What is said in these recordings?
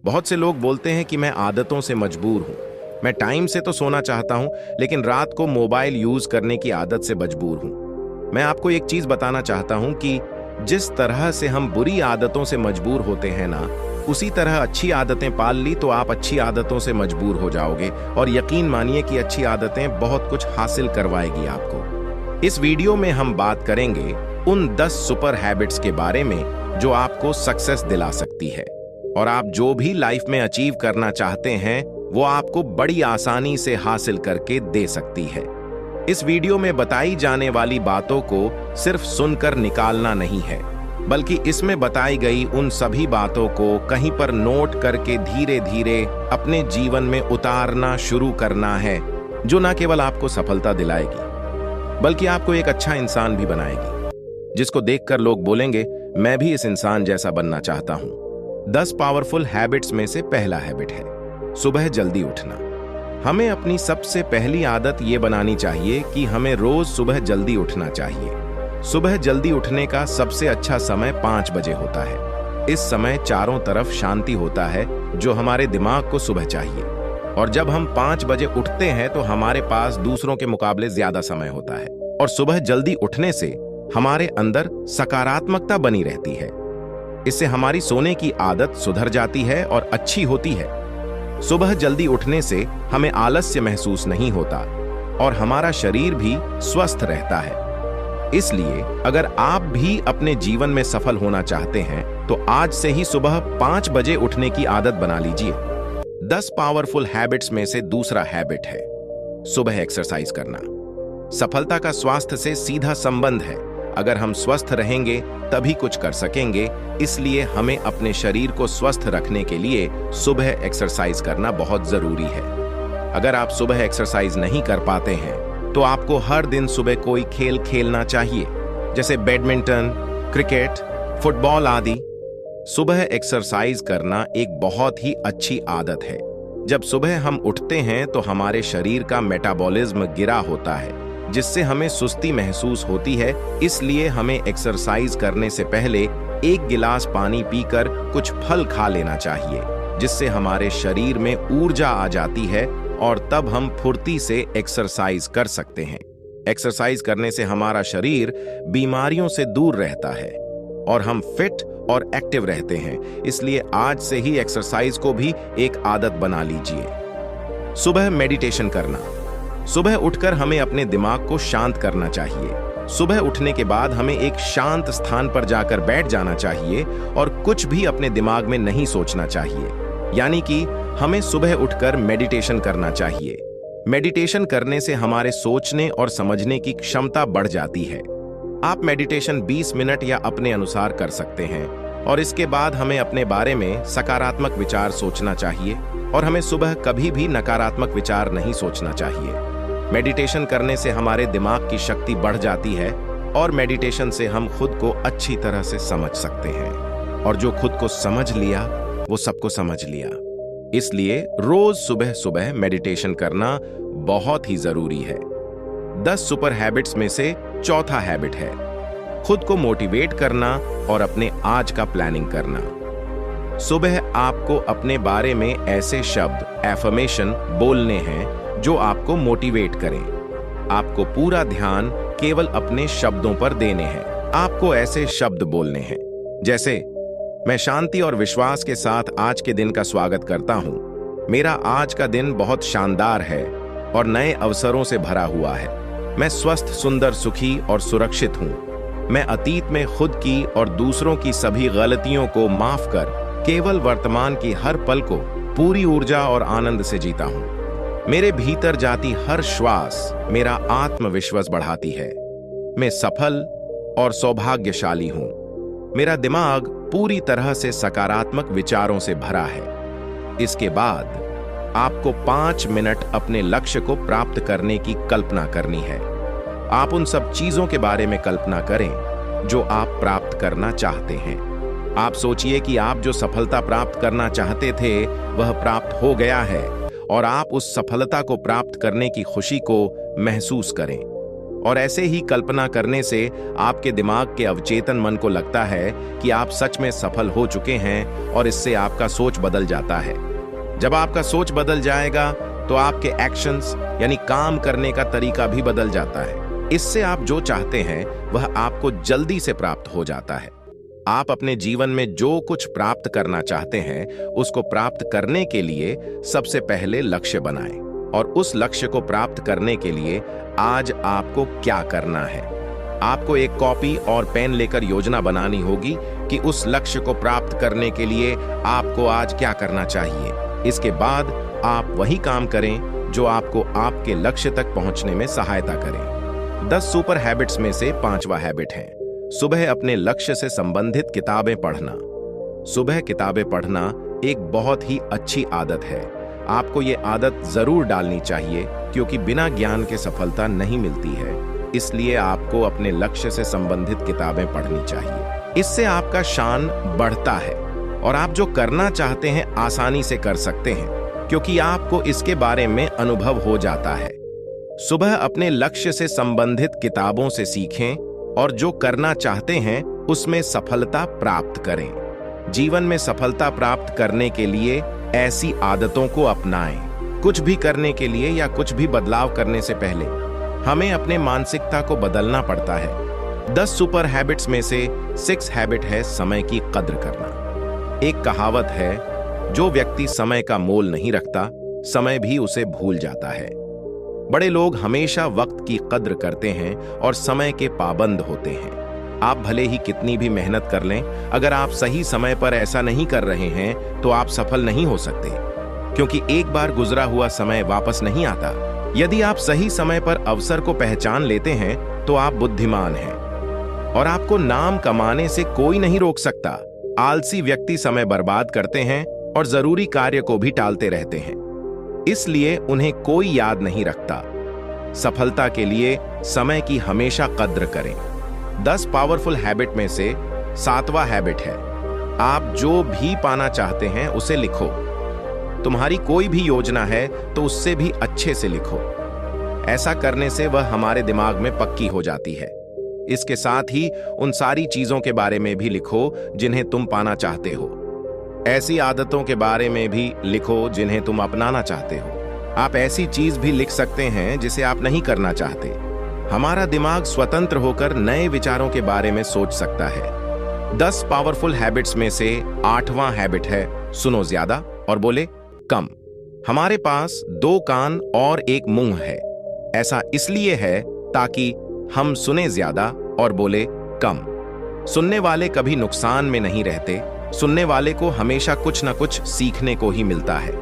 बहुत से लोग बोलते हैं कि मैं आदतों से मजबूर हूं। मैं टाइम से तो सोना चाहता हूं, लेकिन रात को मोबाइल यूज करने की आदत से मजबूर हूं। मैं आपको एक चीज बताना चाहता हूं कि जिस तरह से हम बुरी आदतों से मजबूर होते हैं ना, उसी तरह अच्छी आदतें पाल ली तो आप अच्छी आदतों से मजबूर हो जाओगे। और यकीन मानिए कि अच्छी आदतें बहुत कुछ हासिल करवाएगी आपको। इस वीडियो में हम बात करेंगे उन 10 सुपर हैबिट्स के बारे में जो आपको सक्सेस दिला सकती है, और आप जो भी लाइफ में अचीव करना चाहते हैं वो आपको बड़ी आसानी से हासिल करके दे सकती है। इस वीडियो में बताई जाने वाली बातों को सिर्फ सुनकर निकालना नहीं है, बल्कि इसमें बताई गई उन सभी बातों को कहीं पर नोट करके धीरे धीरे अपने जीवन में उतारना शुरू करना है, जो न केवल आपको सफलता दिलाएगी बल्कि आपको एक अच्छा इंसान भी बनाएगी, जिसको देखकर लोग बोलेंगे मैं भी इस इंसान जैसा बनना चाहता हूं। 10 पावरफुल हैबिट्स में से पहला हैबिट है सुबह जल्दी उठना। हमें अपनी सबसे पहली आदत ये बनानी चाहिए कि हमें रोज सुबह जल्दी उठना चाहिए। सुबह जल्दी उठने का सबसे अच्छा समय 5 बजे होता है। इस समय चारों तरफ शांति होता है, जो हमारे दिमाग को सुबह चाहिए। और जब हम 5 बजे उठते हैं तो हमारे पास दूसरों के मुकाबले ज्यादा समय होता है, और सुबह जल्दी उठने से हमारे अंदर सकारात्मकता बनी रहती है। इससे हमारी सोने की आदत सुधर जाती है और अच्छी होती है। सुबह जल्दी उठने से हमें आलस्य महसूस नहीं होता और हमारा शरीर भी स्वस्थ रहता है। इसलिए अगर आप भी अपने जीवन में सफल होना चाहते हैं तो आज से ही सुबह 5 बजे उठने की आदत बना लीजिए। 10 पावरफुल हैबिट्स में से दूसरा हैबिट है सुबह एक्सरसाइज करना। सफलता का स्वास्थ्य से सीधा संबंध है। अगर हम स्वस्थ रहेंगे तभी कुछ कर सकेंगे, इसलिए हमें अपने शरीर को स्वस्थ रखने के लिए सुबह एक्सरसाइज करना बहुत जरूरी है। अगर आप सुबह एक्सरसाइज नहीं कर पाते हैं तो आपको हर दिन सुबह कोई खेल खेलना चाहिए, जैसे बैडमिंटन, क्रिकेट, फुटबॉल आदि। सुबह एक्सरसाइज करना एक बहुत ही अच्छी आदत है। जब सुबह हम उठते हैं तो हमारे शरीर का मेटाबॉलिज्म गिरा होता है, जिससे हमें सुस्ती महसूस होती है। इसलिए हमें एक्सरसाइज करने से पहले 1 गिलास पानी पीकर कुछ फल खा लेना चाहिए, जिससे हमारे शरीर में ऊर्जा आ जाती है और तब हम फुर्ती से एक्सरसाइज कर सकते हैं। एक्सरसाइज करने से हमारा शरीर बीमारियों से दूर रहता है और हम फिट और एक्टिव रहते हैं। इसलिए आज से ही एक्सरसाइज को भी एक आदत बना लीजिए। सुबह मेडिटेशन करना। सुबह उठकर हमें अपने दिमाग को शांत करना चाहिए। सुबह उठने के बाद हमें एक शांत स्थान पर जाकर बैठ जाना चाहिए और कुछ भी अपने दिमाग में नहीं सोचना चाहिए। यानी कि हमें सुबह उठकर मेडिटेशन करना चाहिए। मेडिटेशन करने से हमारे सोचने और समझने की क्षमता बढ़ जाती है। आप मेडिटेशन 20 मिनट या अपने अनुसार कर सकते हैं, और इसके बाद हमें अपने बारे में सकारात्मक विचार सोचना चाहिए और हमें सुबह कभी भी नकारात्मक विचार नहीं सोचना चाहिए। मेडिटेशन करने से हमारे दिमाग की शक्ति बढ़ जाती है और मेडिटेशन से हम खुद को अच्छी तरह से समझ सकते हैं, और जो खुद को समझ लिया वो सबको समझ लिया। इसलिए रोज सुबह सुबह मेडिटेशन करना बहुत ही जरूरी है। 10 सुपर हैबिट्स में से चौथा हैबिट है खुद को मोटिवेट करना और अपने आज का प्लानिंग करना। सुबह आपको अपने बारे में ऐसे शब्द एफर्मेशन बोलने हैं जो आपको मोटिवेट करें। आपको पूरा ध्यान केवल अपने शब्दों पर देने हैं। आपको ऐसे शब्द बोलने हैं जैसे मैं शांति और विश्वास के साथ आज के दिन का स्वागत करता हूं। मेरा आज का दिन बहुत शानदार है और नए अवसरों से भरा हुआ है। मैं स्वस्थ, सुंदर, सुखी और सुरक्षित हूं। मैं अतीत में खुद की और दूसरों की सभी गलतियों को माफ कर केवल वर्तमान की हर पल को पूरी ऊर्जा और आनंद से जीता हूं। मेरे भीतर जाती हर श्वास मेरा आत्मविश्वास बढ़ाती है। मैं सफल और सौभाग्यशाली हूं। मेरा दिमाग पूरी तरह से सकारात्मक विचारों से भरा है। इसके बाद आपको 5 मिनट अपने लक्ष्य को प्राप्त करने की कल्पना करनी है। आप उन सब चीजों के बारे में कल्पना करें जो आप प्राप्त करना चाहते हैं। आप सोचिए कि आप जो सफलता प्राप्त करना चाहते थे वह प्राप्त हो गया है, और आप उस सफलता को प्राप्त करने की खुशी को महसूस करें। और ऐसे ही कल्पना करने से आपके दिमाग के अवचेतन मन को लगता है कि आप सच में सफल हो चुके हैं और इससे आपका सोच बदल जाता है। जब आपका सोच बदल जाएगा तो आपके एक्शंस यानी काम करने का तरीका भी बदल जाता है। इससे आप जो चाहते हैं वह आपको जल्दी से प्राप्त हो जाता है। आप अपने जीवन में जो कुछ प्राप्त करना चाहते हैं उसको प्राप्त करने के लिए सबसे पहले लक्ष्य बनाएं और उस लक्ष्य को प्राप्त करने के लिए आज आपको क्या करना है। आपको एक कॉपी और पेन लेकर योजना बनानी होगी कि उस लक्ष्य को प्राप्त करने के लिए आपको आज क्या करना चाहिए। इसके बाद आप वही काम करें जो आपको आपके लक्ष्य तक पहुंचने में सहायता करें। 10 सुपर हैबिट्स में से 5वां हैबिट है सुबह अपने लक्ष्य से संबंधित किताबें पढ़ना। सुबह किताबें पढ़ना एक बहुत ही अच्छी आदत है। आपको ये आदत जरूर डालनी चाहिए क्योंकि बिना ज्ञान के सफलता नहीं मिलती है। इसलिए आपको अपने लक्ष्य से संबंधित किताबें पढ़नी चाहिए। इससे आपका शान बढ़ता है और आप जो करना चाहते हैं आसानी से कर सकते हैं क्योंकि आपको इसके बारे में अनुभव हो जाता है। सुबह अपने लक्ष्य से संबंधित किताबों से सीखें और जो करना चाहते हैं उसमें सफलता प्राप्त करें। जीवन में सफलता प्राप्त करने के लिए ऐसी आदतों को अपनाएं। कुछ भी करने के लिए या कुछ भी बदलाव करने से पहले हमें अपने मानसिकता को बदलना पड़ता है। 10 सुपर हैबिट्स में से 6 हैबिट है समय की कद्र करना। एक कहावत है, जो व्यक्ति समय का मोल नहीं रखता समय भी उसे भूल जाता है। बड़े लोग हमेशा वक्त की कद्र करते हैं और समय के पाबंद होते हैं। आप भले ही कितनी भी मेहनत कर लें, अगर आप सही समय पर ऐसा नहीं कर रहे हैं तो आप सफल नहीं हो सकते क्योंकि एक बार गुजरा हुआ समय वापस नहीं आता। यदि आप सही समय पर अवसर को पहचान लेते हैं तो आप बुद्धिमान हैं और आपको नाम कमाने से कोई नहीं रोक सकता। आलसी व्यक्ति समय बर्बाद करते हैं और जरूरी कार्य को भी टालते रहते हैं, इसलिए उन्हें कोई याद नहीं रखता। सफलता के लिए समय की हमेशा कद्र करें। 10 पावरफुल हैबिट में से 7वां हैबिट है, आप जो भी पाना चाहते हैं उसे लिखो। तुम्हारी कोई भी योजना है तो उससे भी अच्छे से लिखो। ऐसा करने से वह हमारे दिमाग में पक्की हो जाती है। इसके साथ ही उन सारी चीजों के बारे में भी लिखो जिन्हें तुम पाना चाहते हो। ऐसी आदतों के बारे में भी लिखो जिन्हें तुम अपनाना चाहते हो। आप ऐसी चीज भी लिख सकते हैं जिसे आप नहीं करना चाहते। हमारा दिमाग स्वतंत्र होकर नए विचारों के बारे में सोच सकता है। 10 पावरफुल हैबिट्स में से 8वां हैबिट है सुनो ज्यादा और बोले कम। हमारे पास 2 कान और 1 मुंह है। ऐसा इसलिए है ताकि हम सुने ज्यादा और बोले कम। सुनने वाले कभी नुकसान में नहीं रहते। सुनने वाले को हमेशा कुछ न कुछ सीखने को ही मिलता है।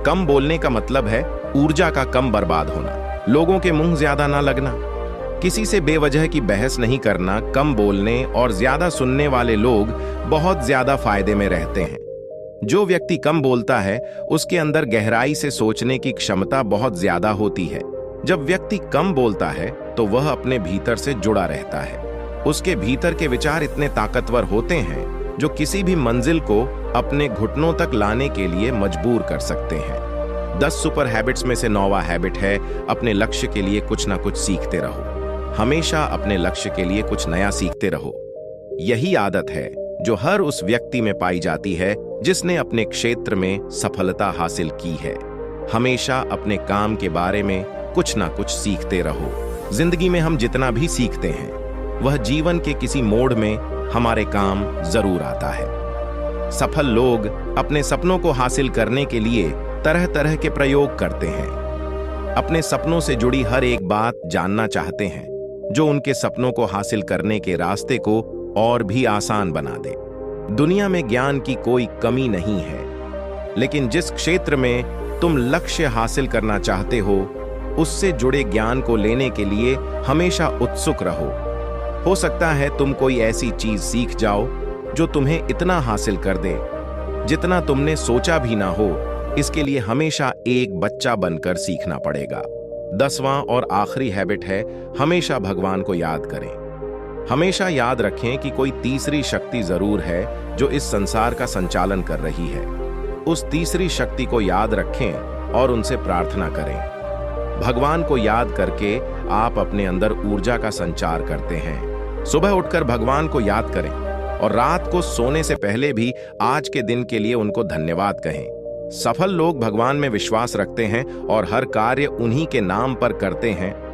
कम बोलने का मतलब है ऊर्जा का कम बर्बाद होना, लोगों के मुंह ज्यादा ना लगना, किसी से बेवजह की बहस नहीं करना। कम बोलने और ज्यादा सुनने वाले लोग बहुत ज्यादा फायदे में रहते हैं। जो व्यक्ति कम बोलता है उसके अंदर गहराई से सोचने की क्षमता बहुत ज्यादा होती है। जब व्यक्ति कम बोलता है तो वह अपने भीतर से जुड़ा रहता है। उसके भीतर के विचार इतने ताकतवर होते हैं जो किसी भी मंजिल को अपने घुटनों तक लाने के लिए मजबूर कर सकते हैं। 10 सुपर हैबिट्स में से 9वां हैबिट है अपने लक्ष्य के लिए कुछ ना कुछ सीखते रहो। हमेशा अपने लक्ष्य के लिए कुछ नया सीखते रहो। यही आदत है जो हर उस व्यक्ति में पाई जाती है जिसने अपने क्षेत्र में सफलता हासिल की है। हमेशा अपने काम के बारे में कुछ ना कुछ सीखते रहो। जिंदगी में हम जितना भी सीखते हैं वह जीवन के किसी मोड़ में हमारे काम जरूर आता है। सफल लोग अपने सपनों को हासिल करने के लिए तरह तरह के प्रयोग करते हैं। अपने सपनों से जुड़ी हर एक बात जानना चाहते हैं जो उनके सपनों को हासिल करने के रास्ते को और भी आसान बना दे। दुनिया में ज्ञान की कोई कमी नहीं है, लेकिन जिस क्षेत्र में तुम लक्ष्य हासिल करना चाहते हो उससे जुड़े ज्ञान को लेने के लिए हमेशा उत्सुक रहो। हो सकता है तुम कोई ऐसी चीज सीख जाओ जो तुम्हें इतना हासिल कर दे जितना तुमने सोचा भी ना हो। इसके लिए हमेशा एक बच्चा बनकर सीखना पड़ेगा। 10वां और आखिरी हैबिट है हमेशा भगवान को याद करें। हमेशा याद रखें कि कोई तीसरी शक्ति जरूर है जो इस संसार का संचालन कर रही है। उस तीसरी शक्ति को याद रखें और उनसे प्रार्थना करें। भगवान को याद करके आप अपने अंदर ऊर्जा का संचार करते हैं। सुबह उठकर भगवान को याद करें और रात को सोने से पहले भी आज के दिन के लिए उनको धन्यवाद कहें। सफल लोग भगवान में विश्वास रखते हैं और हर कार्य उन्हीं के नाम पर करते हैं।